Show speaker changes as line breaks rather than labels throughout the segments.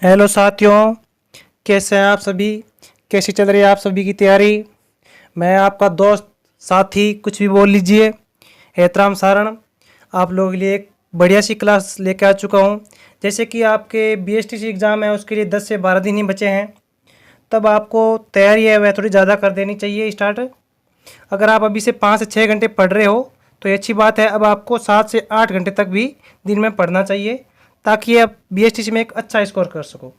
Hello साथियों, कैसे हैं आप सभी। कैसी चल रही है आप सभी की तैयारी। मैं आपका दोस्त साथी कुछ भी बोल लीजिए एहतराम सारण आप लोगों के लिए एक बढ़िया सी क्लास लेके आ चुका हूं। जैसे कि आपके बीएसटीसी एग्ज़ाम है, उसके लिए 10 से 12 दिन ही बचे हैं। तब आपको तैयारी है वह थोड़ी ज़्यादा कर देनी चाहिए स्टार्ट। अगर आप अभी से 5 से 6 घंटे पढ़ रहे हो तो ये अच्छी बात है। अब आपको 7 से 8 घंटे तक भी दिन में पढ़ना चाहिए ताकि आप बीएसटीसी में एक अच्छा स्कोर कर सको।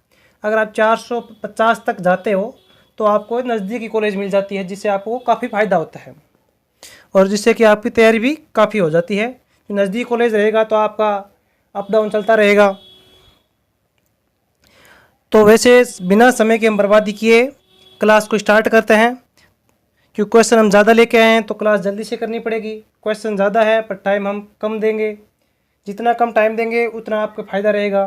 अगर आप 450 तक जाते हो तो आपको नज़दीकी कॉलेज मिल जाती है, जिससे आपको काफ़ी फ़ायदा होता है और जिससे कि आपकी तैयारी भी काफ़ी हो जाती है। नज़दीक कॉलेज रहेगा तो आपका अप डाउन चलता रहेगा। तो वैसे बिना समय की हम बर्बादी किए क्लास को स्टार्ट करते हैं, क्योंकि क्वेश्चन हम ज़्यादा लेके आए हैं तो क्लास जल्दी से करनी पड़ेगी। क्वेश्चन ज़्यादा है पर टाइम हम कम देंगे। जितना कम टाइम देंगे उतना आपको फ़ायदा रहेगा।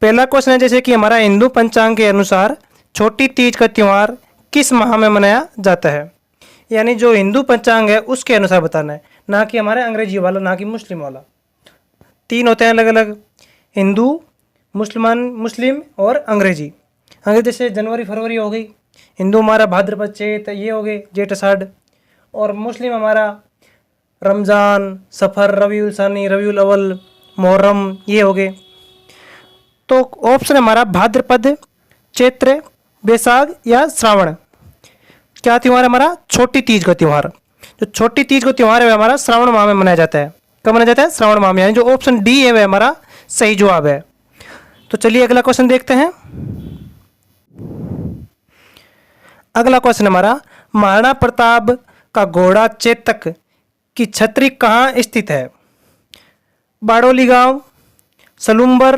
पहला क्वेश्चन है, जैसे कि हमारा हिंदू पंचांग के अनुसार छोटी तीज का त्यौहार किस माह में मनाया जाता है। यानी जो हिंदू पंचांग है उसके अनुसार बताना है, ना कि हमारे अंग्रेजी वाला, ना कि मुस्लिम वाला। तीन होते हैं अलग अलग, हिंदू, मुस्लिम और अंग्रेजी। अंग्रेजी जैसे जनवरी फरवरी हो गई, हिंदू हमारा भाद्रपद चैत ये हो गए जेठ अषाढ़, और मुस्लिम हमारा रमज़ान, सफ़र, रबीउल सानी, रबीउल अव्वल, मुहर्रम ये हो गए। तो ऑप्शन हमारा भाद्रपद, चैत्र, बैसाख या श्रावण। क्या त्यौहार है हमारा? छोटी तीज का त्यौहार। जो छोटी तीज का त्यौहार है वह हमारा श्रावण माह में मनाया जाता है। कब मनाया जाता है? श्रावण माह में। यानी जो ऑप्शन डी है वह हमारा सही जवाब है। तो चलिए अगला क्वेश्चन देखते हैं। अगला क्वेश्चन हमारा, महाराणा प्रताप का घोड़ा चेतक की छतरी कहाँ स्थित है? बाड़ोली गांव, सलूम्बर,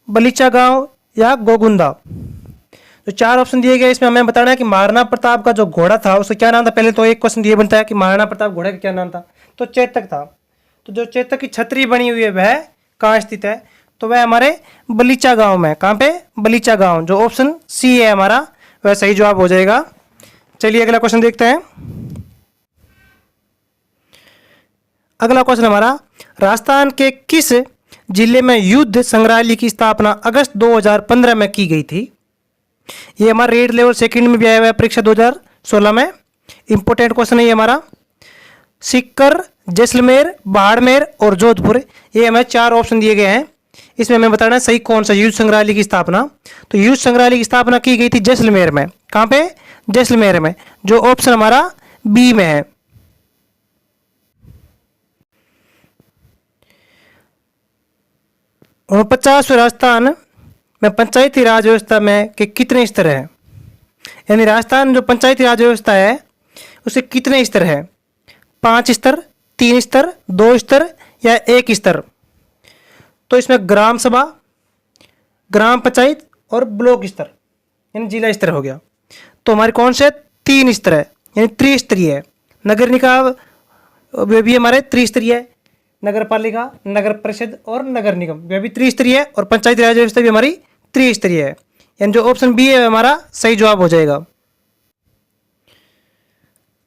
बलीचा गांव या गोगुंदा। तो चार ऑप्शन दिए गए, इसमें हमें बताना है कि महाराणा प्रताप का जो घोड़ा था उसका क्या नाम था। पहले तो एक क्वेश्चन ये बनता है कि महाराणा प्रताप घोड़े का क्या नाम था, तो चेतक था। तो जो चेतक की छतरी बनी हुई है वह कहाँ स्थित है? तो वह हमारे बलीचा गांव में। कहाँ पे? बलीचा गांव। जो ऑप्शन सी है हमारा वह सही जवाब हो जाएगा। चलिए अगला क्वेश्चन देखते हैं। अगला क्वेश्चन हमारा, राजस्थान के किस जिले में युद्ध संग्रहालय की स्थापना अगस्त 2015 में की गई थी? ये हमारा रेड लेवल सेकंड में भी आया हुआ है परीक्षा 2016 में। इंपॉर्टेंट क्वेश्चन है ये हमारा। सीकर, जैसलमेर, बाड़मेर और जोधपुर, ये हमें चार ऑप्शन दिए गए हैं। इसमें हमें बताना है सही कौन सा युद्ध संग्रहालय की स्थापना। तो युद्ध संग्रहालय की स्थापना की गई थी जैसलमेर में। कहाँ पे? जैसलमेर में। जो ऑप्शन हमारा बी में है। और 50वें राजस्थान में पंचायती राज व्यवस्था में के कितने स्तर हैं? यानी राजस्थान जो पंचायती राज व्यवस्था है उसके कितने स्तर हैं? 5 स्तर, 3 स्तर, 2 स्तर या 1 स्तर। तो इसमें ग्राम सभा, ग्राम पंचायत और ब्लॉक स्तर यानी जिला स्तर हो गया। तो हमारे कौन से 3 स्तर है, यानी त्रिस्तरीय है। नगर निकाय वे भी हमारे त्रिस्तरीय है। नगर पालिका, नगर परिषद और नगर निगम वे भी त्रिस्तरीय है। और पंचायती राज व्यवस्था भी हमारी त्रिस्तरीय है। यानी जो ऑप्शन बी है हमारा सही जवाब हो जाएगा।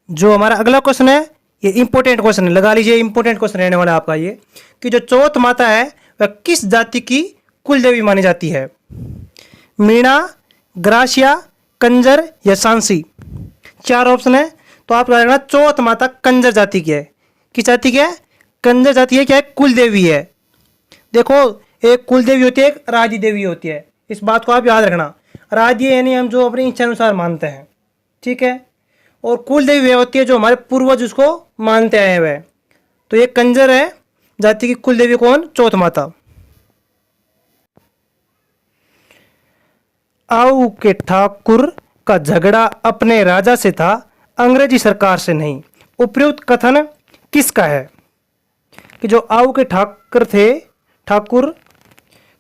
जो हमारा अगला क्वेश्चन है ये इंपॉर्टेंट क्वेश्चन है, लगा लीजिए इंपॉर्टेंट क्वेश्चन रहने वाला आपका ये, कि जो चौथ माता है वह किस जाति की कुल देवी मानी जाती है? मीणा, ग्रासिया, कंजर या सांसी। चार ऑप्शन है। तो आप लगना चौथ माता कंजर जाति की है। किस जाति की है? कंजर जाति है। क्या है? कुल देवी है। देखो, एक कुल देवी होती है, एक राजी देवी होती है। इस बात को आप याद रखना। राजी यानी हम जो अपनी इच्छा अनुसार मानते हैं, ठीक है। और कुल देवी वह होती है जो हमारे पूर्वज उसको मानते आए हुए। तो ये कंजर है जाति की कुल देवी। कौन? चौथ माता। आऊ के ठाकुर का झगड़ा अपने राजा से था, अंग्रेजी सरकार से नहीं। उपयुक्त कथन किसका है? कि जो आऊ के ठाकुर थे, ठाकुर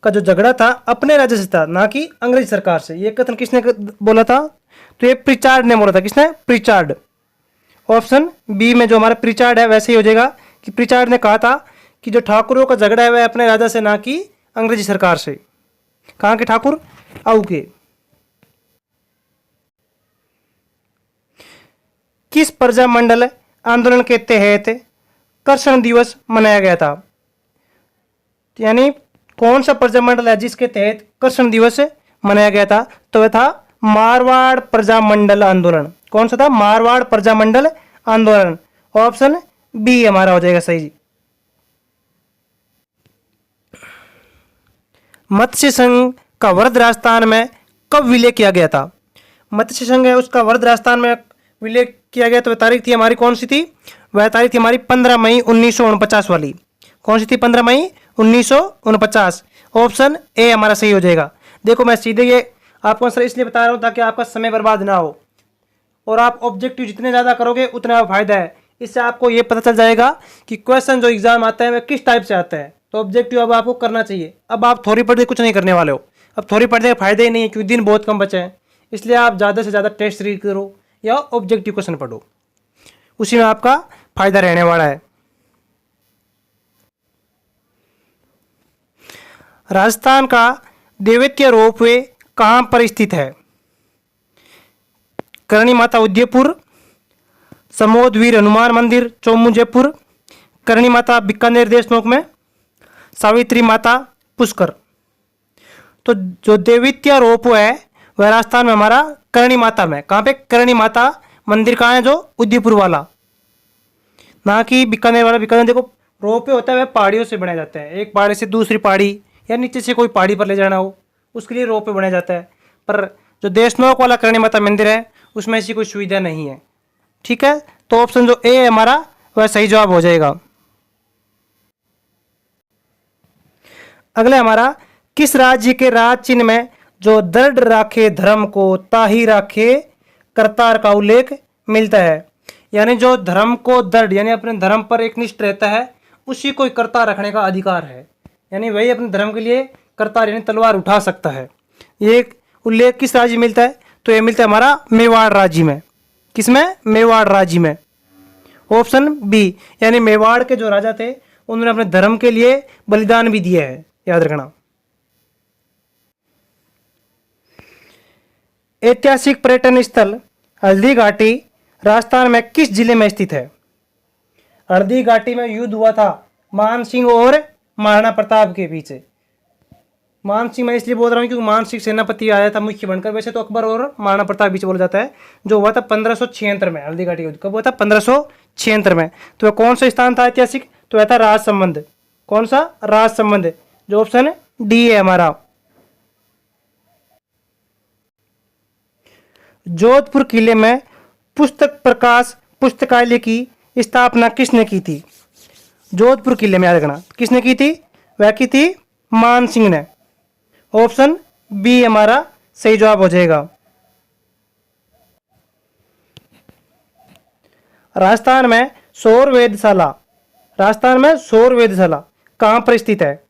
का जो झगड़ा था अपने राजा से था, ना कि अंग्रेज सरकार से। ये कथन किसने बोला था? तो ये प्रिचार्ड ने बोला था। किसने? प्रिचार्ड। ऑप्शन बी में जो हमारा प्रिचार्ड है वैसे ही हो जाएगा कि प्रिचार्ड ने कहा था कि जो ठाकुरों का झगड़ा है वह अपने राजा से, ना कि अंग्रेजी सरकार से। कहाँ के ठाकुर? आऊ के। किस प्रजामंडल आंदोलन के तहत कर्षण दिवस मनाया गया था? यानी कौन सा प्रजामंडल है जिसके तहत कर्षण दिवस मनाया गया था? तो वह था मारवाड़ प्रजामंडल आंदोलन। कौन सा था? मारवाड़ प्रजामंडल आंदोलन। ऑप्शन बी हमारा हो जाएगा सही जी। मत्स्य संघ का वर्ध राजस्थान में कब विलय किया गया था? मत्स्य संघ है उसका वर्ध राजस्थान में विलय किया गया, तो वह तारीख थी हमारी कौन सी थी? वह तारीख थी हमारी 15 मई 1949 वाली। कौन सी थी? 15 मई 1949। ऑप्शन ए हमारा सही हो जाएगा। देखो मैं सीधे ये आपको आंसर इसलिए बता रहा हूँ ताकि आपका समय बर्बाद ना हो, और आप ऑब्जेक्टिव जितने ज़्यादा करोगे उतना फायदा है। इससे आपको ये पता चल जाएगा कि क्वेश्चन जो एग्जाम आता है वह किस टाइप से आता है। तो ऑब्जेक्टिव अब आपको करना चाहिए। अब आप थोड़ी पढ़ के कुछ नहीं करने वाले हो, अब थोड़ी पढ़ने का फायदा ही नहीं है क्योंकि दिन बहुत कम बचे हैं। इसलिए आप ज़्यादा से ज़्यादा टेस्ट रीड करो या ऑब्जेक्टिव क्वेश्चन पढ़ो, उसी में आपका फायदा रहने वाला है। राजस्थान का देवत्य रोपवे कहाँ पर स्थित है? करणी माता उदयपुर, समोद वीर हनुमान मंदिर चौमू जयपुर, करणी माता बीकानेर देशनोक में, सावित्री माता पुष्कर। तो जो देवित्य रोपवे है वह राजस्थान में हमारा करणी माता में। कहाँ पे? करणी माता मंदिर कहाँ है? जो उदयपुर वाला, ना कि बीकानेर वाला। बीकानेर देखो रोपवे होता है वह पहाड़ियों से बनाया जाता है, एक पहाड़ी से दूसरी पहाड़ी या नीचे से कोई पहाड़ी पर ले जाना हो उसके लिए रोपवे बनाया जाता है। पर जो देशनोक वाला करणी माता मंदिर है उसमें ऐसी कोई सुविधा नहीं है। ठीक है, तो ऑप्शन जो ए है हमारा वह सही जवाब हो जाएगा। अगले हमारा, किस राज्य के राज चिन्ह में जो दृढ़ राखे धर्म को ताही राखे करतार का उल्लेख मिलता है? यानी जो धर्म को दृढ़ यानी अपने धर्म पर एकनिष्ठ रहता है उसी को करतार रखने का अधिकार है, यानी वही अपने धर्म के लिए करतार यानी तलवार उठा सकता है। ये उल्लेख किस राज्य में मिलता है? तो ये मिलता है हमारा मेवाड़ राज्य में। किसमें? मेवाड़ राज्य में। ऑप्शन बी, यानी मेवाड़ के जो राजा थे उन्होंने अपने धर्म के लिए बलिदान भी दिया है, याद रखना। ऐतिहासिक पर्यटन स्थल हल्दी घाटी राजस्थान में किस जिले में स्थित है? हल्दी घाटी में युद्ध हुआ था मान सिंह और महाराणा प्रताप के बीच। मान सिंह मैं इसलिए बोल रहा हूँ क्योंकि मान सिंह सेनापति आया था मुख्य बनकर, वैसे तो अकबर और महाराणा प्रताप बीच बोला जाता है। जो हुआ था 1576 में, हल्दी घाटी युद्ध कब हुआ था? 1576 में। तो वह कौन सा स्थान था ऐतिहासिक? तो वह था राजसमंद। कौन सा? राजसमंद। जो ऑप्शन डी है हमारा। जोधपुर किले में पुस्तक प्रकाश पुस्तकालय की स्थापना किसने की थी? जोधपुर किले में याद रखना किसने की थी? वह की थी मान सिंह ने। ऑप्शन बी हमारा सही जवाब हो जाएगा। राजस्थान में सौर वेधशाला, राजस्थान में सौर वेधशाला कहाँ पर स्थित है?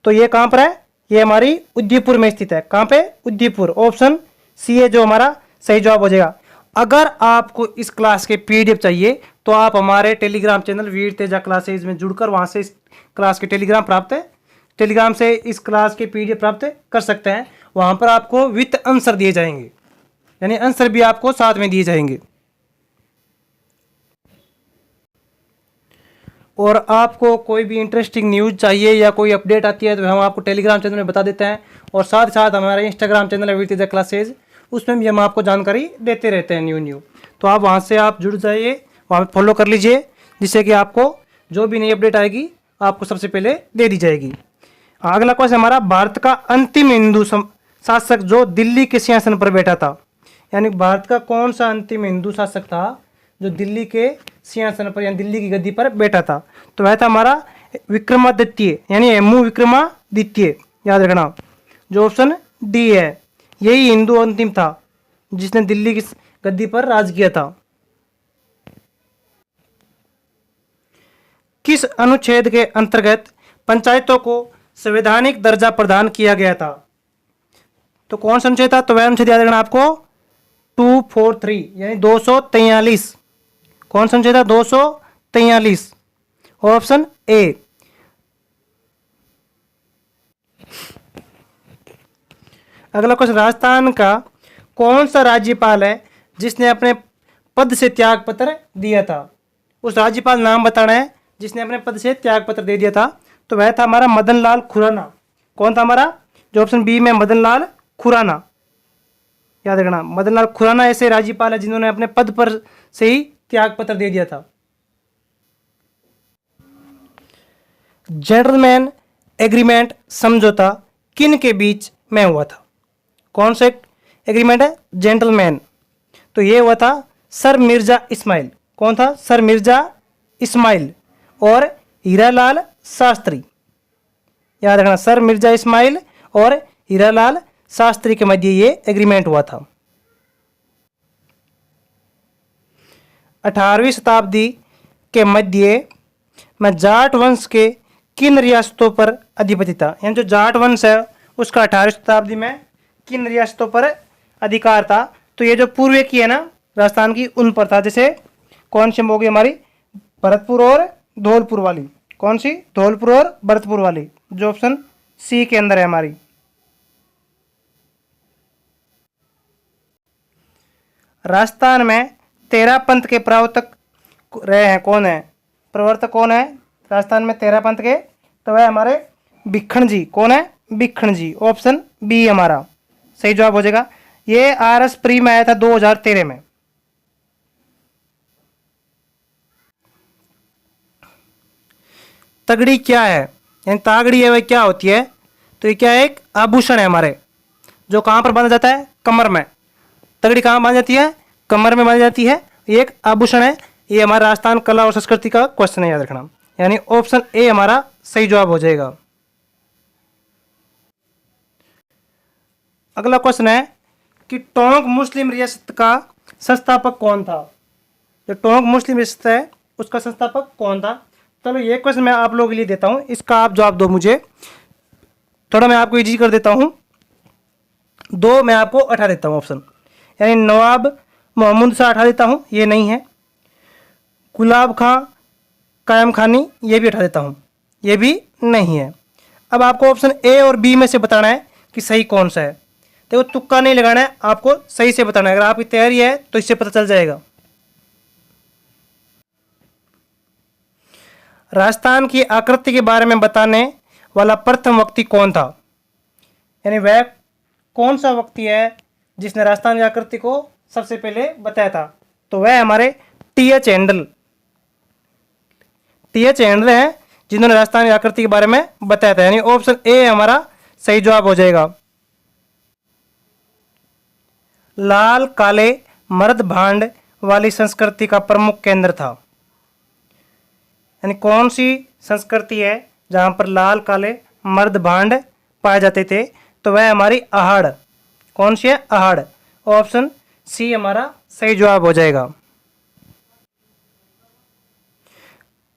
तो ये कहाँ पर है? ये हमारी उदयपुर में स्थित है। कहाँ पे? उदयपुर। ऑप्शन सी है जो हमारा सही जवाब हो जाएगा। अगर आपको इस क्लास के पीडीएफ चाहिए तो आप हमारे टेलीग्राम चैनल वीर तेजा क्लासेज में जुड़कर वहाँ से इस क्लास के टेलीग्राम से इस क्लास के पीडीएफ प्राप्त कर सकते हैं। वहाँ पर आपको विथ आंसर दिए जाएंगे, यानी आंसर भी आपको साथ में दिए जाएंगे। और आपको कोई भी इंटरेस्टिंग न्यूज़ चाहिए या कोई अपडेट आती है तो हम आपको टेलीग्राम चैनल में बता देते हैं। और साथ साथ हमारा इंस्टाग्राम चैनल है वीर तेजा क्लासेज, उसमें भी हम आपको जानकारी देते रहते हैं न्यू। तो आप वहाँ से आप जुड़ जाइए, वहाँ पर फॉलो कर लीजिए, जिससे कि आपको जो भी नई अपडेट आएगी आपको सबसे पहले दे दी जाएगी। अगला क्वेश्चन हमारा, भारत का अंतिम हिंदू शासक जो दिल्ली के सिंहासन पर बैठा था, यानी भारत का कौन सा अंतिम हिंदू शासक था जो दिल्ली के सिंहासन पर यानी दिल्ली की गद्दी पर बैठा था? तो वह था हमारा विक्रमादित्य, यानी हेमू विक्रमादित्य, याद रखना। जो ऑप्शन डी है, यही हिंदू अंतिम था जिसने दिल्ली की गद्दी पर राज किया था। किस अनुच्छेद के अंतर्गत पंचायतों को संवैधानिक दर्जा प्रदान किया गया था? तो कौन सा अनुच्छेद था? तो वह अनुच्छेद याद रखना आपको 243 यानी 243। कौन सा अनुच्छेद था? 243। Option A. अगला क्वेश्चन, राजस्थान का कौन सा राज्यपाल है जिसने अपने पद से त्याग पत्र दिया था? उस राज्यपाल नाम बताना है जिसने अपने पद से त्याग पत्र दे दिया था। तो वह था हमारा मदन लाल खुराना। कौन था हमारा? जो ऑप्शन बी में मदन लाल खुराना, याद रखना। मदन लाल खुराना ऐसे राज्यपाल है जिन्होंने अपने पद पर से ही त्याग पत्र दे दिया था। जेंटलमैन एग्रीमेंट समझौता किन के बीच में हुआ था? कौन सा एग्रीमेंट है? जेंटलमैन। तो ये हुआ था सर मिर्जा इस्माइल। कौन था? सर मिर्जा इस्माइल और हीरालाल शास्त्री। याद रखना, सर मिर्जा इस्माइल और हीरालाल शास्त्री के मध्य ये एग्रीमेंट हुआ था। 18वीं शताब्दी के मध्य में जाट वंश के किन रियासतों पर अधिपति था? यानी जो जाट वंश है उसका 18वीं शताब्दी में किन रियासतों पर अधिकार था? तो ये जो पूर्व की है ना राजस्थान की, उन पर था। जैसे कौन सी होगी हमारी? भरतपुर और धौलपुर वाली। कौन सी? धौलपुर और भरतपुर वाली, जो ऑप्शन सी के अंदर है हमारी। राजस्थान में 13 पंथ के प्रवर्तक रहे हैं, कौन है? प्रवर्तक कौन है राजस्थान में 13 पंथ के? तो वह हमारे भिखण जी। कौन है? भिखण जी। ऑप्शन बी हमारा सही जवाब हो जाएगा। ये आरएस प्री में आया था 2013 में। तगड़ी क्या है? यानी तागड़ी है वह क्या होती है? तो ये क्या है? एक आभूषण है हमारे, जो कहाँ पर बांधा जाता है? कमर में। तगड़ी कहाँ बांधी जाती है? कमर में बांधी जाती है। ये एक आभूषण है। ये हमारा राजस्थान कला और संस्कृति का क्वेश्चन है, याद रखना। यानी ऑप्शन ए हमारा सही जवाब हो जाएगा। अगला क्वेश्चन है कि टोंक मुस्लिम रियासत का संस्थापक कौन था? जो टोंक मुस्लिम रियासत है उसका संस्थापक कौन था? चलो ये क्वेश्चन मैं आप लोगों के लिए देता हूं, इसका आप जवाब दो मुझे। थोड़ा मैं आपको इजी कर देता हूं, दो मैं आपको हटा देता हूं ऑप्शन। यानी नवाब मोहम्मद शाह हटा देता हूं, ये नहीं है। गुलाब खां कायम खानी, ये भी हटा देता हूं, ये भी नहीं है। अब आपको ऑप्शन ए और बी में से बताना है कि सही कौन सा है। देखो तुक्का नहीं लगाना है, आपको सही से बताना है। अगर आपकी तैयारी है तो इससे पता चल जाएगा। राजस्थान की आकृति के बारे में बताने वाला प्रथम व्यक्ति कौन था? यानी वह कौन सा व्यक्ति है जिसने राजस्थान की आकृति को सबसे पहले बताया था? तो वह हमारे टी.एच. हैंडल। टी.एच. हैंडल है जिन्होंने राजस्थान की आकृति के बारे में बताया था। यानी ऑप्शन ए हमारा सही जवाब हो जाएगा। लाल काले मर्द भांड वाली संस्कृति का प्रमुख केंद्र था। यानी कौन सी संस्कृति है जहां पर लाल काले मर्द भांड पाए जाते थे? तो वह हमारी आहड़। कौन सी है? आहड़। ऑप्शन सी हमारा सही जवाब हो जाएगा।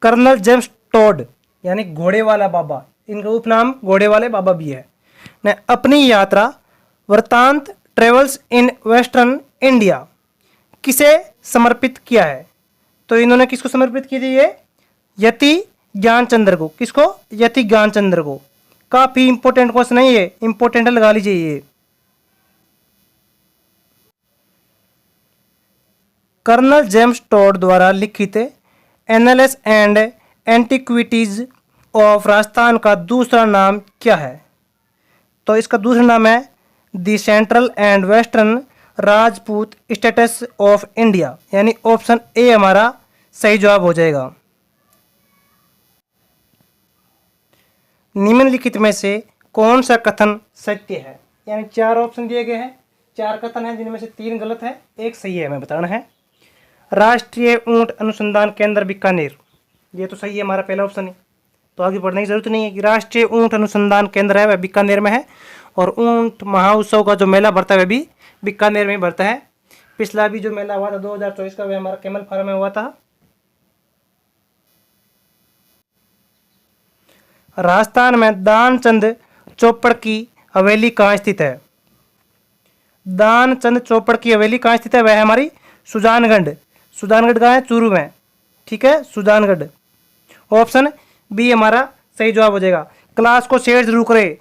कर्नल जेम्स टोड यानी घोड़े वाला बाबा, इनका उपनाम घोड़े वाले बाबा भी है, ने अपनी यात्रा वृतांत ट्रेवल्स इन वेस्टर्न इंडिया किसे समर्पित किया है? तो इन्होंने किसको समर्पित की थी? ये यति ज्ञानचंद्र को। किसको? यति ज्ञानचंद्र को। काफी इंपॉर्टेंट क्वेश्चन है ये, इंपॉर्टेंट लगा लीजिए ये। कर्नल जेम्स टोड द्वारा लिखित annals and antiquities of Rajasthan का दूसरा नाम क्या है? तो इसका दूसरा नाम है the central and western Rajput status of India. यानी ऑप्शन ए हमारा सही जवाब हो जाएगा। निम्नलिखित में से कौन सा कथन सत्य है? यानी 4 ऑप्शन दिए गए हैं, 4 कथन हैं जिनमें से 3 गलत है, 1 सही है, हमें बताना है। राष्ट्रीय ऊंट अनुसंधान केंद्र बीकानेर, ये तो सही है, हमारा पहला ऑप्शन है, तो आगे बढ़ने की जरूरत नहीं है। कि राष्ट्रीय ऊंट अनुसंधान केंद्र है वह बीकानेर में है, और ऊंट महोत्सव का जो मेला भरता है वह भी बीकानेर में ही भरता है। पिछला भी जो मेला हुआ था 2024 का, वह हमारा कैमल फार्म में हुआ था। राजस्थान में दानचंद चोपड़ की हवेली कहाँ स्थित है? दानचंद चोपड़ की हवेली कहाँ स्थित है? वह है हमारी सुजानगढ़। सुजानगढ़ कहाँ है? चूरू में, ठीक है, सुजानगढ़। ऑप्शन बी हमारा सही जवाब हो जाएगा। क्लास को शेयर जरूर करें,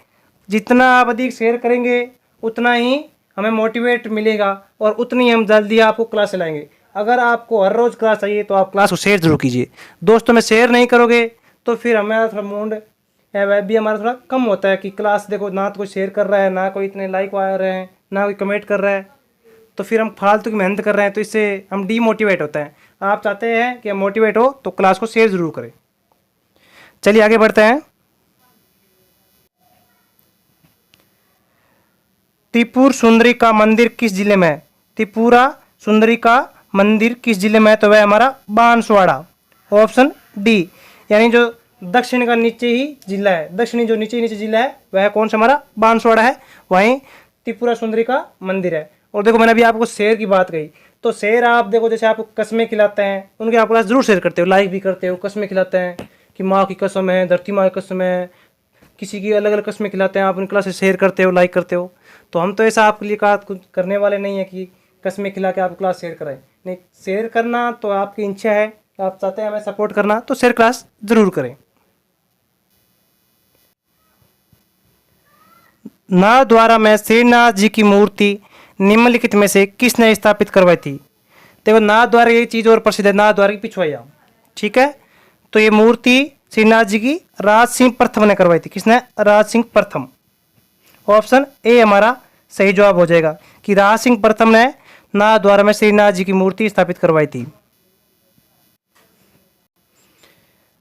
जितना आप अधिक शेयर करेंगे उतना ही हमें मोटिवेट मिलेगा और उतनी हम जल्दी आपको क्लास चलाएंगे। अगर आपको हर रोज़ क्लास चाहिए तो आप क्लास को शेयर जरूर कीजिए। दोस्तों में शेयर नहीं करोगे तो फिर हमारा थोड़ा मूड है वह भी हमारा थोड़ा कम होता है कि क्लास देखो ना तो कोई शेयर कर रहा है, ना कोई इतने लाइक आ रहे हैं, ना कोई कमेंट कर रहा है, तो फिर हम फालतू की मेहनत कर रहे हैं, तो इससे हम डीमोटिवेट होते हैं। आप चाहते हैं कि हम मोटिवेट हो तो क्लास को शेयर ज़रूर करें। चलिए आगे बढ़ते हैं। त्रिपुर सुंदरी का मंदिर किस जिले में है? त्रिपुरा सुंदरी का मंदिर किस जिले में है? तो वह हमारा बांसवाड़ा, ऑप्शन डी। यानी जो दक्षिण का नीचे ही जिला है, दक्षिणी जो नीचे जिला है वह कौन सा हमारा बांसवाड़ा है, वहीं त्रिपुरा सुंदरी का मंदिर है। और देखो मैंने अभी आपको शेर की बात कही, तो शेर आप देखो जैसे आप कस्में खिलाते हैं, उनके आप क्लास जरूर शेयर करते हो, लाइक भी करते हो, कस्में खिलाते हैं कि माँ की कसम है, धरती माँ की कसम है, किसी की अलग अलग कस्में खिलाते हैं, आप उनकी क्लास शेयर करते हो, लाइक करते हो। तो हम तो ऐसा आपके लिए कुछ करने वाले नहीं है कि कस्में खिला के आप क्लास शेयर कराएं। नहीं, शेयर करना तो आपकी इच्छा है, आप चाहते हैं हमें सपोर्ट करना तो शेयर क्लास जरूर करें। नाथद्वारा में श्रीनाथ जी की मूर्ति निम्नलिखित में से किसने स्थापित करवाई थी? देखो नाथद्वारा ये चीज़ और प्रसिद्ध है, नाथद्वारा की पिछवाइया, ठीक है। तो ये मूर्ति श्रीनाथ जी की राज सिंह प्रथम ने करवाई थी। किसने? राज सिंह प्रथम। ऑप्शन ए हमारा सही जवाब हो जाएगा कि राज सिंह प्रथम ने नाथद्वारा में श्रीनाथ जी की मूर्ति स्थापित करवाई थी।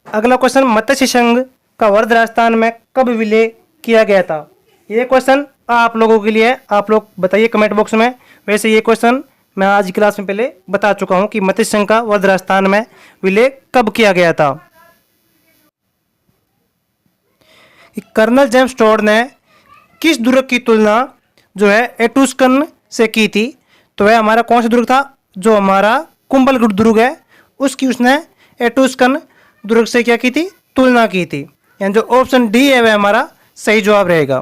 अगला क्वेश्चन, मत्स्य संघ का वर्ध राजस्थान में कब विलय किया गया था? ये क्वेश्चन आप लोगों के लिए, आप लोग बताइए कमेंट बॉक्स में। वैसे ये क्वेश्चन मैं आज की क्लास में पहले बता चुका हूं कि मत्स्य संघ का वर्ध राजस्थान में विलय कब किया गया था। कर्नल जेम्स टोड ने किस दुर्ग की तुलना जो है एटुस्कन से की थी? तो वह हमारा कौन सा दुर्ग था? जो हमारा कुंभलगढ़ दुर्ग है उसकी उसने एटुस्कन दुर्ग से क्या की थी? तुलना की थी। यानी जो ऑप्शन डी है वह हमारा सही जवाब रहेगा।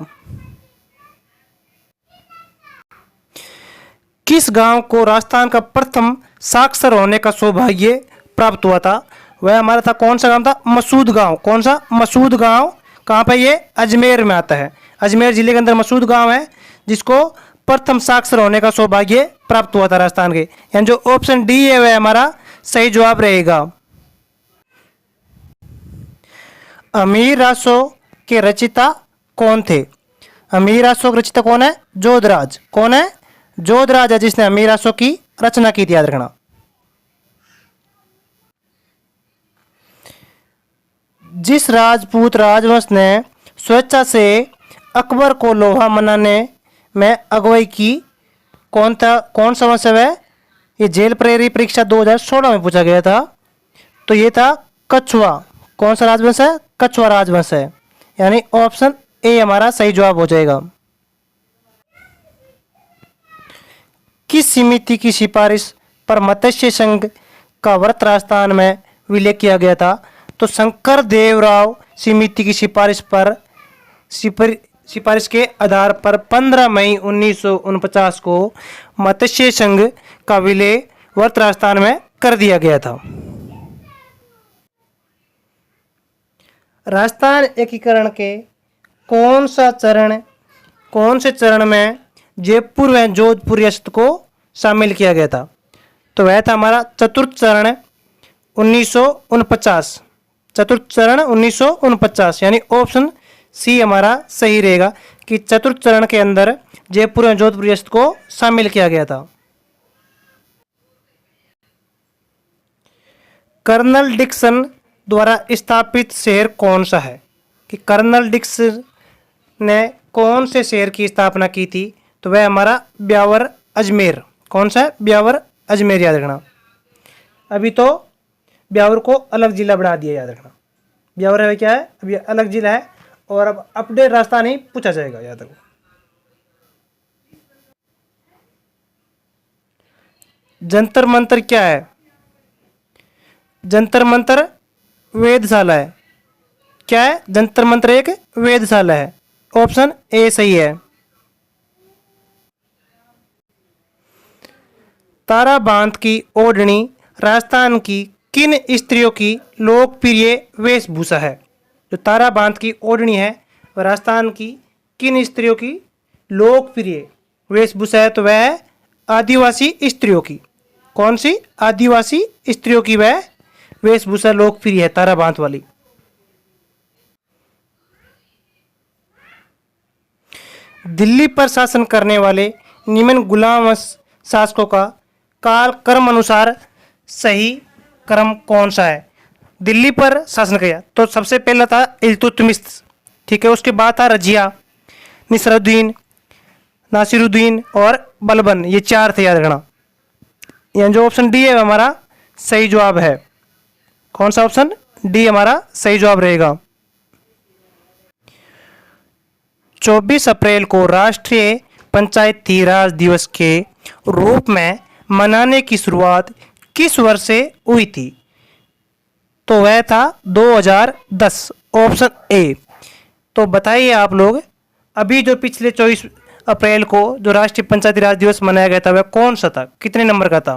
किस गांव को राजस्थान का प्रथम साक्षर होने का सौभाग्य प्राप्त हुआ था? वह हमारा था कौन सा गांव था? मसूद गांव। कौन सा? मसूद गांव। कहाँ पे? ये अजमेर में आता है। अजमेर जिले के अंदर मसूद गांव है जिसको प्रथम साक्षर होने का सौभाग्य प्राप्त हुआ था राजस्थान के। यानी जो ऑप्शन डी है वह हमारा सही जवाब रहेगा। अमीर रासो के रचिता कौन थे? अमीर रासो के रचिता कौन है? जोधराज। कौन है? जोधराज है जिसने अमीर रासो की रचना की थी, याद रखना। जिस राजपूत राजवंश ने स्वेच्छा से अकबर को लोहा मनाने में अगुवाई की, कौन सा वंश है? ये जेल प्रेरी परीक्षा 2016 में पूछा गया था। तो ये था कछुआ। कौन सा राजवंश है? कछुआ राजवंश है। यानी ऑप्शन ए हमारा सही जवाब हो जाएगा। किस समिति की सिफारिश पर मत्स्य संघ का व्रत राजस्थान में विलय किया गया था? तो शंकर देवराव समिति की सिफारिश के आधार पर 15 मई 1949 को मत्स्य संघ का विलय व्रत राजस्थान में कर दिया गया था। राजस्थान एकीकरण के कौन से चरण में जयपुर व जोधपुर रियासत को शामिल किया गया था? तो वह था हमारा चतुर्थ चरण 1949। चतुर्थ चरण 1949। यानी ऑप्शन सी हमारा सही रहेगा कि चतुर्थ चरण के अंदर जयपुर व जोधपुर रियासत को शामिल किया गया था। कर्नल डिक्सन द्वारा स्थापित शहर कौन सा है? कि कर्नल डिक्सन ने कौन से शहर की स्थापना की थी? तो वह हमारा ब्यावर अजमेर। कौन सा है? ब्यावर अजमेर, याद रखना। अभी तो ब्यावर को अलग जिला बना दिया, याद रखना। ब्यावर है क्या है? अभी अलग जिला है और अब अपडेट राजस्थान ही पूछा जाएगा, याद रखो। जंतर मंतर क्या है? जंतर मंतर वेधशाला है। क्या है? जंतर मंतर एक वेधशाला है। ऑप्शन ए सही है। ताराबांध की ओढ़नी राजस्थान की किन स्त्रियों की लोकप्रिय वेशभूषा है? जो ताराबांध की ओढ़नी है वह राजस्थान की किन स्त्रियों की लोकप्रिय वेशभूषा है? तो वह है आदिवासी स्त्रियों की। कौन सी? आदिवासी स्त्रियों की वह वेशभूषा लोकप्रिय है, ताराबांध वाली। दिल्ली पर शासन करने वाले निम्न गुलाम शासकों का काल क्रम अनुसार सही क्रम कौन सा है? दिल्ली पर शासन किया तो सबसे पहला था इल्तुतमिश, ठीक है। उसके बाद था रजिया, निसरुद्दीन, नासिरुद्दीन और बलबन, ये चार थे, याद रखना। यानी जो ऑप्शन डी है हमारा सही जवाब है। कौन सा? ऑप्शन डी हमारा सही जवाब रहेगा। 24 अप्रैल को राष्ट्रीय पंचायती राज दिवस के रूप में मनाने की शुरुआत किस वर्ष से हुई थी? तो वह था 2010, ऑप्शन ए। तो बताइए आप लोग, अभी जो पिछले 24 अप्रैल को जो राष्ट्रीय पंचायती राज दिवस मनाया गया था वह कौन सा था, कितने नंबर का था?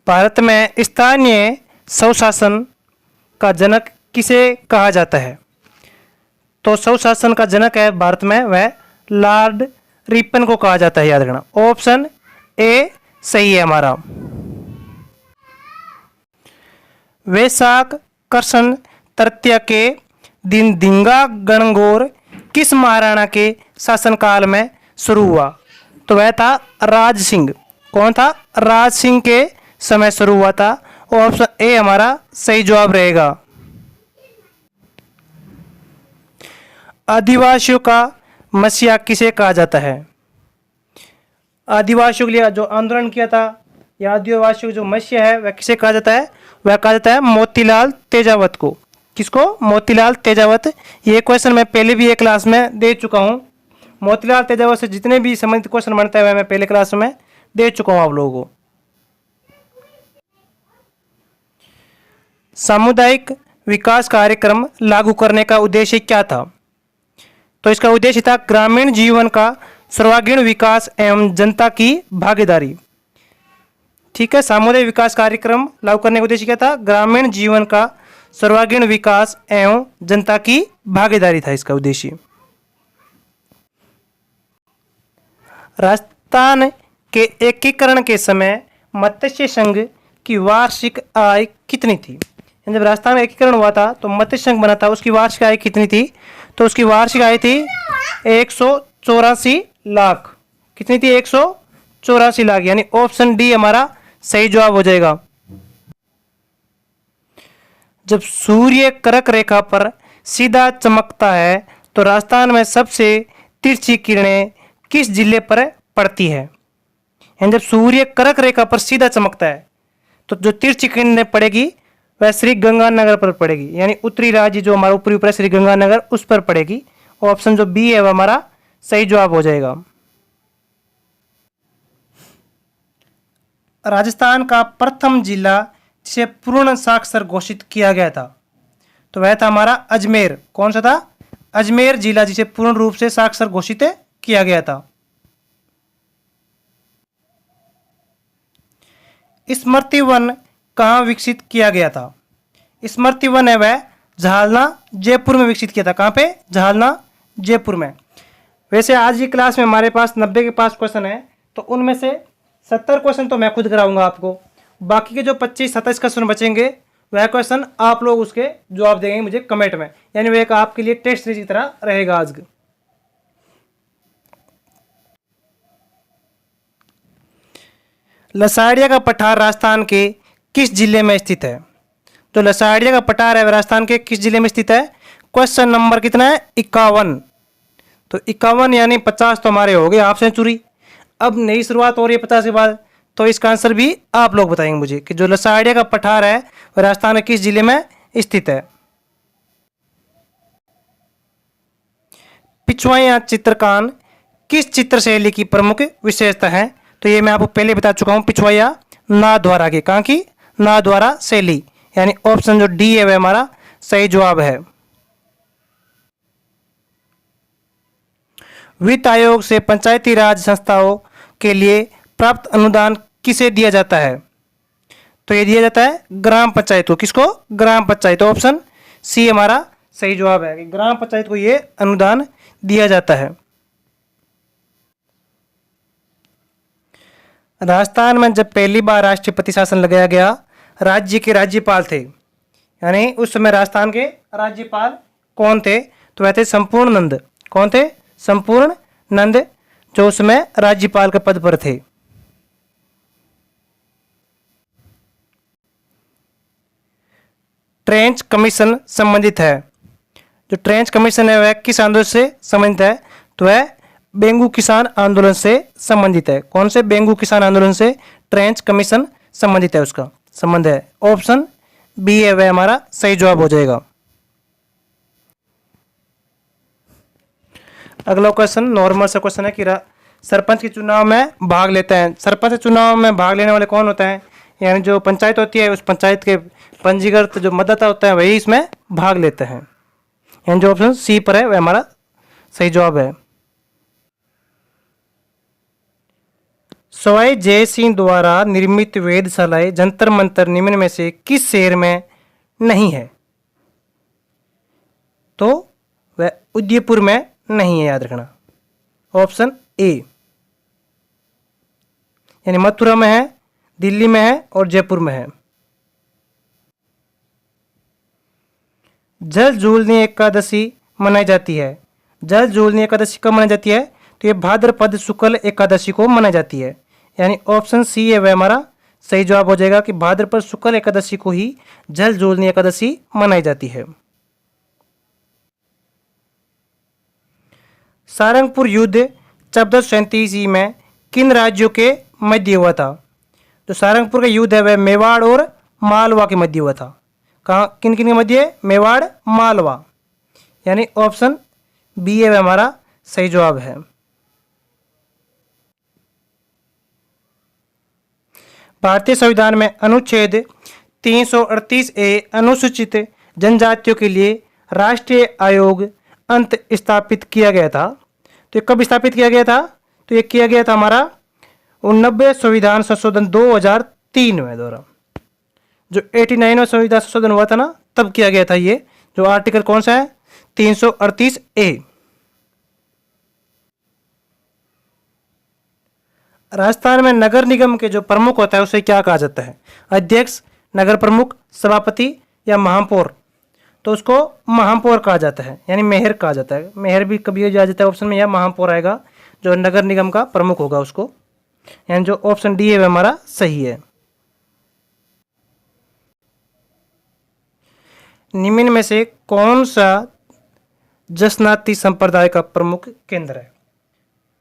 भारत में स्थानीय स्वशासन का जनक किसे कहा जाता है? तो स्वशासन का जनक है भारत में वह लॉर्ड रिपन को कहा जाता है, याद रखना। ऑप्शन ए सही है हमारा। वैशाख कृष्ण तृतीया के दिन दींगा गणगौर किस महाराणा के शासनकाल में शुरू हुआ? तो वह था राज सिंह। कौन था? राज सिंह के समय शुरू हुआ था। ऑप्शन ए हमारा सही जवाब रहेगा। आदिवासियों का मसीहा किसे कहा जाता है? आदिवासियों के लिए जो आंदोलन किया था या आदिवासियों का जो मसीहा है वह किसे कहा जाता है? वह कहा जाता है मोतीलाल तेजावत को। किसको? मोतीलाल तेजावत। ये क्वेश्चन मैं पहले भी एक क्लास में दे चुका हूँ। मोतीलाल तेजावत से जितने भी संबंधित क्वेश्चन बनता है वह मैं पहले क्लास में दे चुका हूँ आप लोगों को। सामुदायिक विकास कार्यक्रम लागू करने का उद्देश्य क्या था? तो इसका उद्देश्य था ग्रामीण जीवन का सर्वांगीण विकास एवं जनता की भागीदारी, ठीक है। सामुदायिक विकास कार्यक्रम लागू करने का उद्देश्य क्या था? ग्रामीण जीवन का सर्वांगीण विकास एवं जनता की भागीदारी था इसका उद्देश्य। राजस्थान के एकीकरण के समय मत्स्य संघ की वार्षिक आय कितनी थी? जब राजस्थान का एकीकरण हुआ था तो मत्स्य संघ बना था, उसकी वार्षिक आय कितनी थी? तो उसकी वार्षिक आय थी 184 लाख। कितनी थी? 184 लाख। यानी ऑप्शन डी हमारा सही जवाब हो जाएगा। जब सूर्य कर्क रेखा पर सीधा चमकता है तो राजस्थान में सबसे तिरछी किरणें किस जिले पर पड़ती है? यानी जब सूर्य कर्क रेखा पर सीधा चमकता है तो जो तिरछी किरणें पड़ेगी वह श्री गंगानगर पर पड़ेगी। यानी उत्तरी राज्य जो हमारा ऊपरी ऊपर श्री गंगानगर उस पर पड़ेगी। ऑप्शन जो बी है वह हमारा सही जवाब हो जाएगा। राजस्थान का प्रथम जिला जिसे पूर्ण साक्षर घोषित किया गया था तो वह था हमारा अजमेर। कौन सा था? अजमेर जिला जिसे पूर्ण रूप से साक्षर घोषित किया गया था। स्मृति वन कहाँ विकसित किया गया था? स्मृति वन है वह झालना जयपुर में विकसित किया था। कहाँ पे? झालना जयपुर में। वैसे आज की क्लास में हमारे पास 90 के पास क्वेश्चन है तो उनमें से 70 क्वेश्चन तो मैं खुद कराऊंगा आपको। बाकी के जो 25-27 क्वेश्चन बचेंगे वह क्वेश्चन आप लोग उसके जवाब देंगे मुझे कमेंट में। यानी वह एक आपके लिए टेस्ट सीरीज की तरह रहेगा आज। लसाड़िया का पठार राजस्थान के किस जिले में स्थित है? तो लसाड़िया का पठार है राजस्थान के किस जिले में स्थित है? क्वेश्चन नंबर कितना है? 51। तो 51 यानी 50 तो हमारे हो गए आपसे चुरी। अब नई शुरुआत हो रही है 50 के बाद, तो इसका आंसर भी आप लोग बताएंगे मुझे कि जो लसाड़िया का पठार है वह राजस्थान के किस जिले में स्थित है। पिछवाइयाँ चित्रकान किस चित्र शैली की प्रमुख विशेषता है? तो ये मैं आपको पहले बता चुका हूँ। पिछवाइया नाथद्वारा की, कहाँ की? नाथद्वारा शैली। यानी ऑप्शन जो डी है वह हमारा सही जवाब है। वित्त आयोग से पंचायती राज संस्थाओं के लिए प्राप्त अनुदान किसे दिया जाता है? तो ये दिया जाता है ग्राम पंचायत को। किसको? ग्राम पंचायत। ऑप्शन सी हमारा सही जवाब है कि ग्राम पंचायत को ये अनुदान दिया जाता है। राजस्थान में जब पहली बार राष्ट्रपति शासन लगाया गया, राज्य के राज्यपाल थे, यानी उस समय राजस्थान के राज्यपाल कौन थे? तो वह थे संपूर्ण नंद। कौन थे? संपूर्ण नंद, जो उसमें राज्यपाल के पद पर थे। ट्रेंच कमीशन संबंधित है। जो ट्रेंच कमीशन है वह किस आंदोलन से संबंधित है? तो वह बेंगू किसान आंदोलन से संबंधित है। कौन से? बेंगू किसान आंदोलन से ट्रेंच कमीशन संबंधित है, उसका संबंध है। ऑप्शन बी है वह हमारा सही जवाब हो जाएगा। अगला क्वेश्चन नॉर्मल सा क्वेश्चन है कि सरपंच के चुनाव में भाग लेते हैं। सरपंच के चुनाव में भाग लेने वाले कौन होते हैं? यानी जो पंचायत होती है, उस पंचायत के पंजीकृत जो मतदाता होता है वही इसमें भाग लेते हैं। यानी जो ऑप्शन सी पर है वह हमारा सही जवाब है। सवाई जय सिंह द्वारा निर्मित वेधशालाएं जंतर मंतर निम्न में से किस शहर में नहीं है? तो वह उदयपुर में नहीं है, याद रखना। ऑप्शन ए, यानी मथुरा में है, दिल्ली में है और जयपुर में है। जल जूलनी एकादशी मनाई जाती है। जल जूलनी एकादशी कब मनाई जाती है? तो ये भाद्रपद शुक्ल एकादशी को मनाई जाती है। यानी ऑप्शन सी है वह हमारा सही जवाब हो जाएगा कि भाद्रपद शुक्ल एकादशी को ही जल जूलनी एकादशी मनाई जाती है। सारंगपुर युद्ध 1437 ईस्वी में किन राज्यों के मध्य हुआ था? जो सारंगपुर का युद्ध है वह मेवाड़ और मालवा के मध्य हुआ था। कहाँ, किन किन के मध्य? मेवाड़, मालवा। यानी ऑप्शन बी है वह हमारा सही जवाब है। भारतीय संविधान में अनुच्छेद 338 ए अनुसूचित जनजातियों के लिए राष्ट्रीय आयोग अंत स्थापित किया गया था। तो ये कब स्थापित किया गया था? तो ये किया गया था हमारा 89 संविधान संशोधन 2003 में द्वारा। जो 89वां संविधान संशोधन हुआ था ना, तब किया गया था ये। जो आर्टिकल कौन सा है? 338 ए। राजस्थान में नगर निगम के जो प्रमुख होता है उसे क्या कहा जाता है? अध्यक्ष, नगर प्रमुख, सभापति या महापौर? तो उसको महापौर कहा जाता है, यानी मेयर कहा जाता है। मेयर भी कभी आ जाता है ऑप्शन में, या महापौर आएगा जो नगर निगम का प्रमुख होगा उसको। यानी जो ऑप्शन डी है वह हमारा सही है। निम्न में से कौन सा जसनाती संप्रदाय का प्रमुख केंद्र है?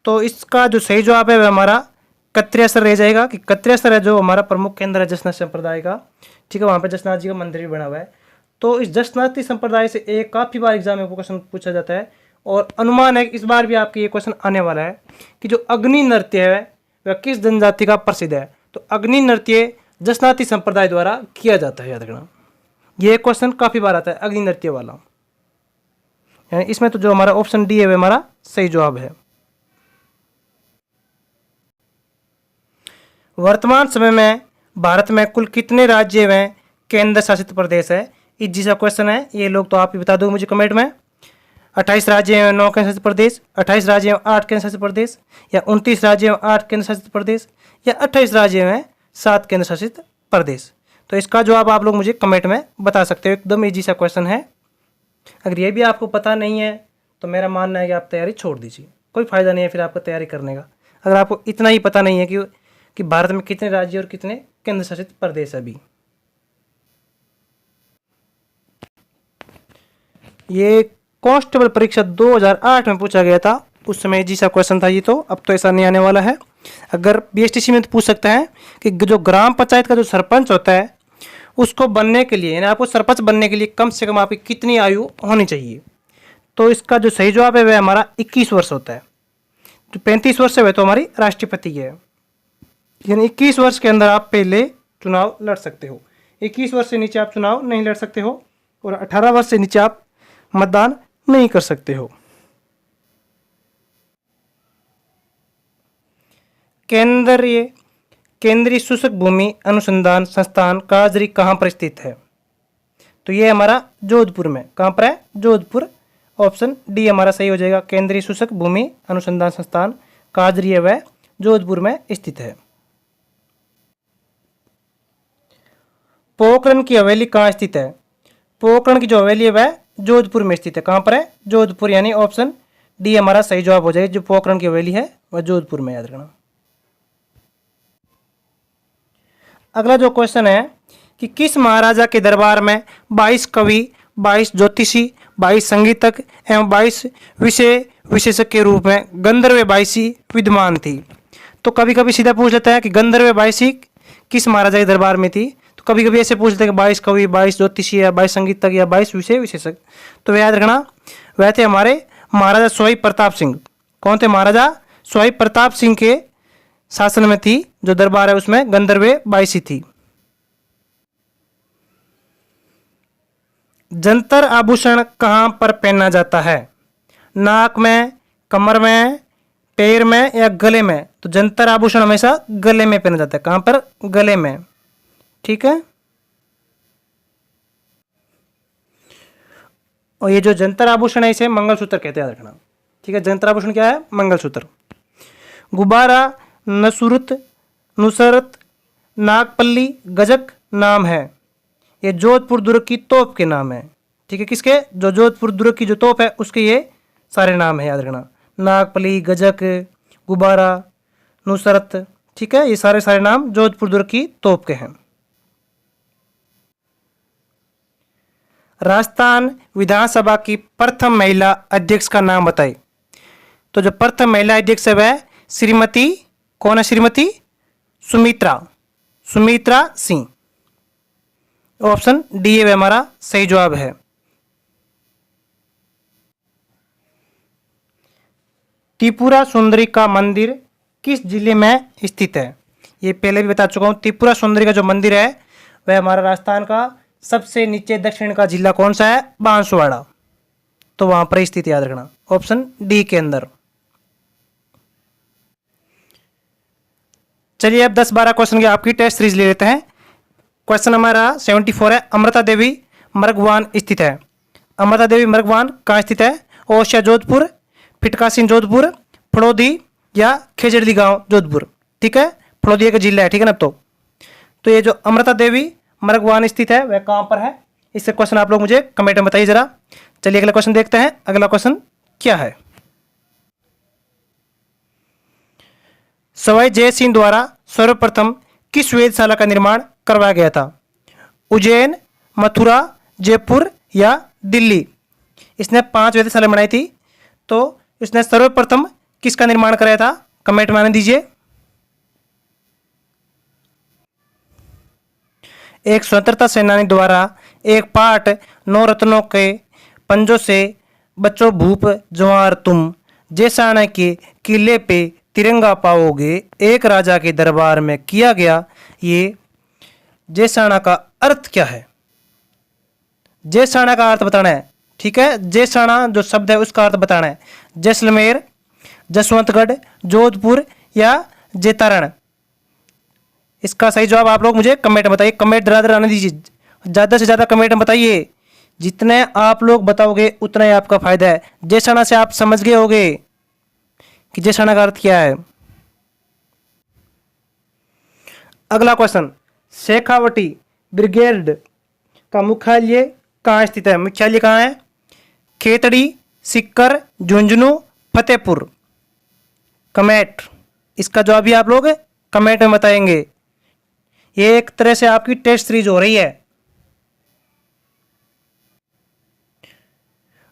तो इसका जो सही जवाब है वह हमारा कत्रियासर रह जाएगा कि कत्रियासर है जो हमारा प्रमुख केंद्र है जसनाती संप्रदाय का। ठीक है, वहाँ पे जसनाथ जी का मंदिर भी बना हुआ है। तो इस जसनाती संप्रदाय से एक काफ़ी बार एग्जाम में क्वेश्चन पूछा जाता है, और अनुमान है कि इस बार भी आपके ये क्वेश्चन आने वाला है कि जो अग्नि नृत्य है वह किस जनजाति का प्रसिद्ध है? तो अग्नि नृत्य जसनाती संप्रदाय द्वारा किया जाता है, याद रखना। ये क्वेश्चन काफ़ी बार आता है अग्नि नृत्य वाला। यानी इसमें तो जो हमारा ऑप्शन डी है वह हमारा सही जवाब है। वर्तमान समय में भारत में कुल कितने राज्य व केंद्र शासित प्रदेश है? इजी सा क्वेश्चन है, ये लोग तो आप ही बता दो मुझे कमेंट में। 28 राज्य एवं 9 केंद्र शासित प्रदेश, 28 राज्य एवं 8 केंद्र शासित प्रदेश, या 29 राज्य एवं 8 केंद्र शासित प्रदेश, या 28 राज्य एवं 7 केंद्र शासित प्रदेश? तो इसका जवाब आप लोग मुझे कमेंट में बता सकते हो। एकदम इजी सा क्वेश्चन है। अगर ये भी आपको पता नहीं है तो मेरा मानना है कि आप तैयारी छोड़ दीजिए, कोई फ़ायदा नहीं है फिर आपको तैयारी करने का। अगर आपको इतना ही पता नहीं है कि भारत में कितने राज्य और कितने केंद्र शासित प्रदेश अभी। ये कांस्टेबल परीक्षा 2008 में पूछा गया था, उस समय जी सा क्वेश्चन था ये। तो अब तो ऐसा नहीं आने वाला है। अगर बीएसटीसी में तो पूछ सकते हैं कि जो ग्राम पंचायत का जो सरपंच होता है उसको बनने के लिए, यानी आपको सरपंच बनने के लिए कम से कम आपकी कितनी आयु होनी चाहिए? तो इसका जो सही जवाब है वह हमारा 21 वर्ष होता है। जो 35 वर्ष है वह तो हमारी राष्ट्रपति की है। यानी 21 वर्ष के अंदर आप पहले चुनाव लड़ सकते हो। 21 वर्ष से नीचे आप चुनाव नहीं लड़ सकते हो, और 18 वर्ष से नीचे आप मतदान नहीं कर सकते हो। केंद्रीय शुष्क भूमि अनुसंधान संस्थान काजरी कहाँ पर स्थित है? तो ये हमारा जोधपुर में। कहाँ पर है? जोधपुर। ऑप्शन डी हमारा सही हो जाएगा। केंद्रीय शुष्क भूमि अनुसंधान संस्थान काजरी है वह जोधपुर में स्थित है। पोखरण की हवेली कहाँ स्थित है? पोखरण की जो हवेली है वह जोधपुर में स्थित है। कहाँ पर है? जोधपुर, यानी ऑप्शन डी हमारा सही जवाब हो जाएगा। जो पोखरण की हवेली है वह जोधपुर में, याद रखना। अगला जो क्वेश्चन है कि किस महाराजा के दरबार में 22 कवि, 22 ज्योतिषी, 22 संगीतक एवं 22 विषय विशेषक के रूप में गंधर्व बाईसी विद्यमान थी? तो कभी कभी सीधा पूछ लेता है कि गंधर्व बाईसी किस महाराजा के दरबार में थी। तो कभी कभी ऐसे पूछ लेते हैं कि 22 कवि, 22 ज्योतिषी या 22 संगीतक या 22 विषय विशेषक। तो याद रखना वह थे हमारे महाराजा सोई प्रताप सिंह। कौन थे? महाराजा सोई प्रताप सिंह के शासन में थी जो दरबार है उसमें गंधर्व बाईसी थी। जंतर आभूषण कहाँ पर पहना जाता है? नाक में, कमर में, पैर में या गले में? तो जंतर आभूषण हमेशा गले में पहना जाता है। कहाँ पर? गले में। ठीक है। और ये जो जंतर आभूषण है इसे मंगलसूत्र कहते हैं, याद रखना। ठीक है, जंतर आभूषण क्या है? मंगलसूत्र। गुब्बारा, नसूरत, नुसरत, नागपल्ली, गजक नाम है। ये जोधपुर दुर्ग की तोप के नाम है। ठीक है, किसके? जो जोधपुर दुर्ग की जो तोप है उसके ये सारे नाम है, याद रखना। नागपल्ली, गजक, गुब्बारा, नुसरत। ठीक है, ये सारे नाम जोधपुर दुर्ग की तोप के हैं। राजस्थान विधानसभा की प्रथम महिला अध्यक्ष का नाम बताइए। तो जो प्रथम महिला अध्यक्ष है वह श्रीमती, कौन है? श्रीमती सुमित्रा सिंह। ऑप्शन डी है हमारा सही जवाब है। त्रिपुरा सुंदरी का मंदिर किस जिले में स्थित है? ये पहले भी बता चुका हूं। त्रिपुरा सुंदरी का जो मंदिर है वह हमारा राजस्थान का सबसे नीचे दक्षिण का जिला कौन सा है? बांसवाड़ा। तो वहां पर स्थित, याद रखना। ऑप्शन डी के अंदर। चलिए अब 10-12 क्वेश्चन की आपकी टेस्ट सीरीज ले लेते हैं। क्वेश्चन हमारा 74 है। अमृता देवी मर्गवान स्थित है। अमृता देवी मर्गवान कहाँ स्थित है? ओसिया जोधपुर, फिटकासिन जोधपुर, फड़ौदी या खेजड़ली गांव जोधपुर। ठीक है, फड़ौदी एक जिला है। ठीक है ना। तो ये जो अमृता देवी मर्गवान स्थित है वह कहाँ पर है? इससे क्वेश्चन आप लोग मुझे कमेंट में बताइए जरा। चलिए अगला क्वेश्चन देखते हैं। अगला क्वेश्चन क्या है? सवाई जय सिंह द्वारा सर्वप्रथम किस वेधशाला का निर्माण करवाया गया था? उज्जैन, मथुरा, जयपुर या दिल्ली? इसने 5 वेधशाला बनाई थी। तो इसने सर्वप्रथम किसका निर्माण कराया था? कमेंट में आने दीजिए। एक स्वतंत्रता सेनानी द्वारा एक पाठ 9 रत्नों के पंजों से बच्चों भूप जवार तुम जैसाना के किले पे तिरंगा पाओगे एक राजा के दरबार में किया गया। ये जैसाना का अर्थ क्या है? जैसाना का अर्थ बताना है। ठीक है, जैसाना जो शब्द है उसका अर्थ बताना है। जैसलमेर, जसवंतगढ़, जोधपुर या जैतारण? इसका सही जवाब आप लोग मुझे कमेंट में बताइए। कमेंट दरादर आने दीजिए। ज़्यादा से ज़्यादा कमेंट में बताइए। जितने आप लोग बताओगे उतना ही आपका फायदा है। जैसाना से आप समझ गए होगे कि जैसाना का अर्थ क्या है। अगला क्वेश्चन, शेखावटी ब्रिगेड का मुख्यालय कहाँ स्थित है? मुख्यालय कहाँ है? खेतड़ी, सिक्कर, झुंझुनू, फतेहपुर? कमेंट, इसका जवाब भी आप लोग कमेंट में बताएंगे। ये एक तरह से आपकी टेस्ट सीरीज हो रही है।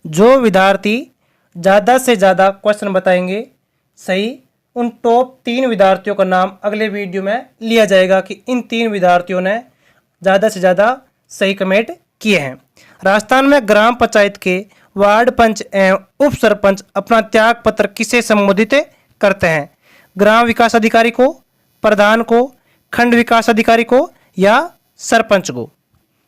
जो विद्यार्थी ज़्यादा से ज़्यादा क्वेश्चन बताएंगे सही, उन टॉप 3 विद्यार्थियों का नाम अगले वीडियो में लिया जाएगा कि इन 3 विद्यार्थियों ने ज़्यादा से ज़्यादा सही कमेंट किए हैं। राजस्थान में ग्राम पंचायत के वार्ड पंच एवं उप सरपंच अपना त्याग पत्र किसे संबोधित करते हैं? ग्राम विकास अधिकारी को, प्रधान को, खंड विकास अधिकारी को या सरपंच को?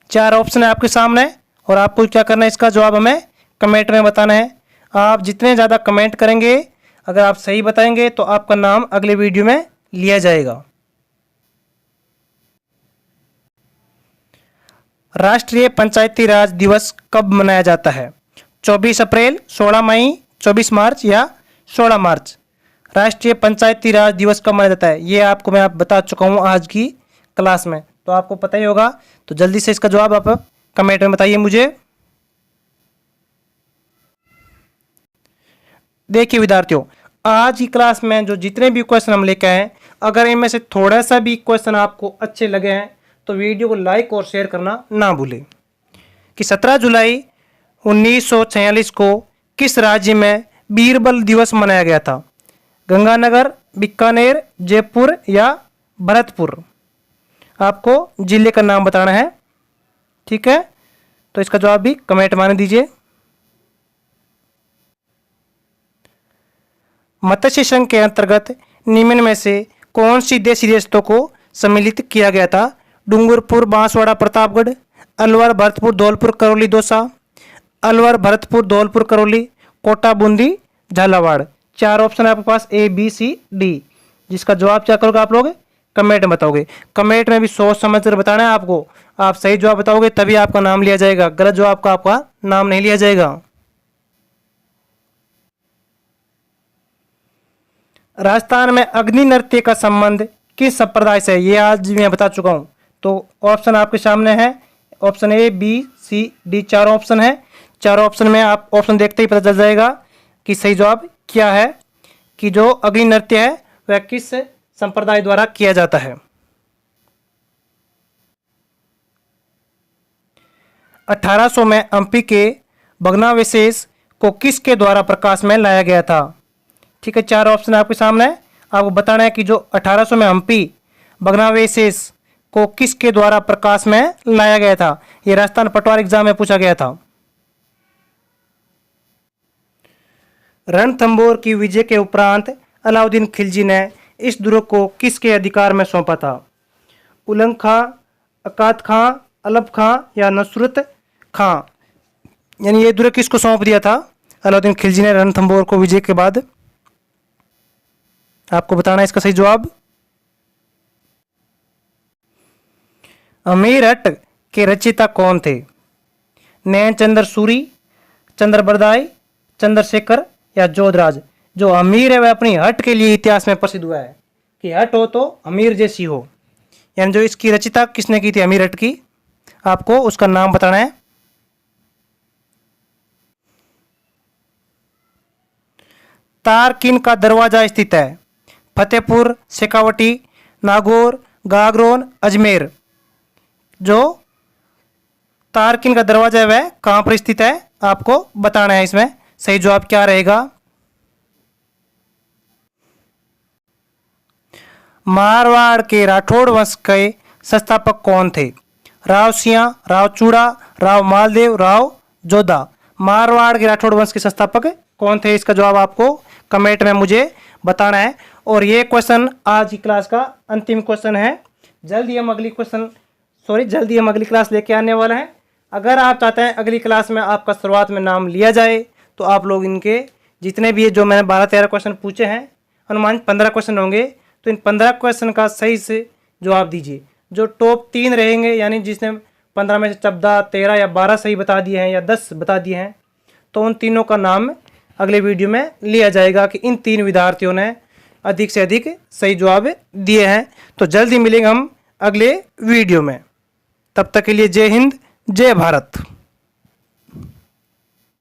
4 ऑप्शन है आपके सामने और आपको क्या करना है? इसका जवाब हमें कमेंट में बताना है। आप जितने ज़्यादा कमेंट करेंगे, अगर आप सही बताएंगे तो आपका नाम अगले वीडियो में लिया जाएगा। राष्ट्रीय पंचायती राज दिवस कब मनाया जाता है? 24 अप्रैल, 16 मई, 24 मार्च या 16 मार्च? राष्ट्रीय पंचायती राज दिवस कब मनाया जाता है? ये आपको मैं बता चुका हूँ आज की क्लास में, तो आपको पता ही होगा। तो जल्दी से इसका जवाब आप कमेंट में बताइए मुझे। देखिए विद्यार्थियों, आज की क्लास में जो जितने भी क्वेश्चन हम लेके आए हैं, अगर इनमें से थोड़ा सा भी क्वेश्चन आपको अच्छे लगे हैं तो वीडियो को लाइक और शेयर करना ना भूलें। कि 17 जुलाई 1946 को किस राज्य में बीरबल दिवस मनाया गया था? गंगानगर, बीकानेर, जयपुर या भरतपुर? आपको जिले का नाम बताना है। ठीक है, तो इसका जवाब भी कमेंट में दीजिए। मत्स्य संघ के अंतर्गत निम्न में से कौन सी देशी रियासतों को सम्मिलित किया गया था? डूंगरपुर, बांसवाड़ा, प्रतापगढ़, अलवर, भरतपुर, धौलपुर, करौली, दौसा। अलवर, भरतपुर, धौलपुर, करौली, कोटा, बूंदी, झालावाड़। 4 ऑप्शन है आपके पास, ए बी सी डी, जिसका जवाब क्या करोगे आप लोग? कमेंट में बताओगे। कमेंट में भी सोच समझ कर बताना है आपको। आप सही जवाब बताओगे तभी आपका नाम लिया जाएगा, गलत जवाब का आपका नाम नहीं लिया जाएगा। राजस्थान में अग्नि नृत्य का संबंध किस संप्रदाय से है? ये आज मैं बता चुका हूं। तो ऑप्शन आपके सामने है, option A B C D, 4 option है। 4 ऑप्शन में आप ऑप्शन देखते ही पता चल जाएगा कि सही जवाब क्या है, कि जो अग्नि नृत्य है वह किस संप्रदाय द्वारा किया जाता है। 1800 में हम्पी के भग्नावशेष को किसके द्वारा प्रकाश में लाया गया था? ठीक है, 4 ऑप्शन आपके सामने है। आपको बताना है कि जो 1800 में हम्पी भग्नावशेष को किसके द्वारा प्रकाश में लाया गया था। यह राजस्थान पटवार एग्जाम में पूछा गया था। रणथंभौर की विजय के उपरांत अलाउद्दीन खिलजी ने इस दुर्ग को किसके अधिकार में सौंपा था? उलंग खां, अकात खां, अलप खां या नुसरत खां? यानी ये दुर्ग किसको सौंप दिया था अलाउद्दीन खिलजी ने रणथंभौर को विजय के बाद? आपको बताना है इसका सही जवाब। अमीरठ के रचयिता कौन थे? नैन चंद्र सूरी, चंद्रबरदाई, चंद्रशेखर या जोधराज? जो अमीर है वह अपनी हट के लिए इतिहास में प्रसिद्ध हुआ है कि हट हो तो अमीर जैसी हो। यानी जो इसकी रचयिता किसने की थी अमीर हट की, आपको उसका नाम बताना है। तारकिन का दरवाजा स्थित है? फतेहपुर, शेखावटी, नागौर, गागरोन, अजमेर? जो तारकिन का दरवाजा है वह कहां पर स्थित है, आपको बताना है। इसमें सही जवाब क्या रहेगा? मारवाड़ के राठौड़ वंश के संस्थापक कौन थे? राव सिंह, राव चूड़ा, राव मालदेव, राव जोधा? मारवाड़ के राठौड़ वंश के संस्थापक कौन थे? इसका जवाब आपको कमेंट में मुझे बताना है। और ये क्वेश्चन आज की क्लास का अंतिम क्वेश्चन है। जल्दी हम अगली क्लास लेके आने वाले हैं। अगर आप चाहते हैं अगली क्लास में आपका शुरुआत में नाम लिया जाए तो आप लोग इनके जितने भी जो मैंने 12-13 क्वेश्चन पूछे हैं, अनुमानित 15 क्वेश्चन होंगे, तो इन 15 क्वेश्चन का सही से जवाब दीजिए। जो टॉप 3 रहेंगे, यानी जिसने 15 में से 14, 13 या 12 सही बता दिए हैं या 10 बता दिए हैं, तो उन तीनों का नाम अगले वीडियो में लिया जाएगा कि इन 3 विद्यार्थियों ने अधिक से अधिक सही जवाब दिए हैं। तो जल्दी मिलेंगे हम अगले वीडियो में। तब तक के लिए जय हिंद, जय भारत।